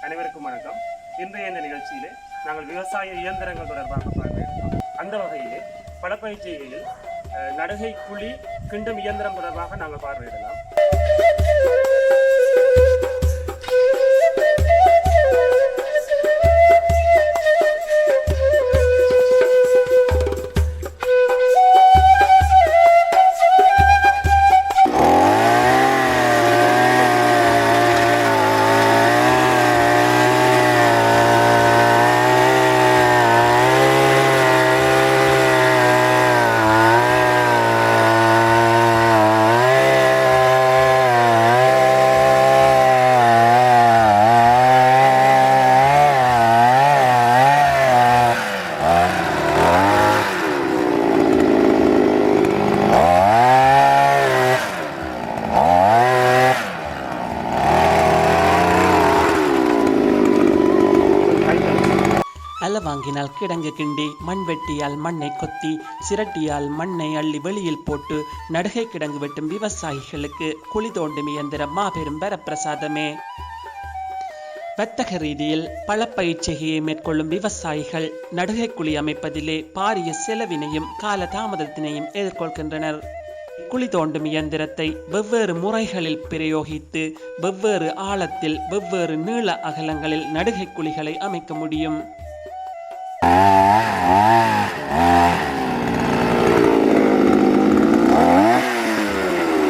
அனைவருக்கும் வணக்கம். இன்றைய இந்த நிகழ்ச்சியிலே நாங்கள் விவசாய இயந்திரங்கள் தொடர்பாக பார்க்கிறோம். அந்த வகையிலே பலப்பயிற்சியில் நடுகை குழி கிண்டும் இயந்திரம் தொடர்பாக நாங்கள் பார்வையிடலாம். அல வாங்கினால் கிடங்கு கிண்டி, மண்வெட்டியால் மண்ணை கொத்தி, சிரட்டியால் மண்ணை அள்ளி வெளியில் போட்டு நடுகை கிடங்கு வெட்டும் விவசாயிகளுக்கு குழி தோண்டும் இயந்திரம் மாபெரும் வரப்பிரசாதமே. வர்த்தக ரீதியில் பல பயிற்சிகையை மேற்கொள்ளும் விவசாயிகள் நடுகை குழி அமைப்பதிலே பாரிய செலவினையும் கால தாமதத்தினையும் எதிர்கொள்கின்றனர். குழி தோண்டும் இயந்திரத்தை வெவ்வேறு முறைகளில் பிரயோகித்து வெவ்வேறு ஆழத்தில் வெவ்வேறு நீள அகலங்களில் நடுகை குழிகளை அமைக்க முடியும்.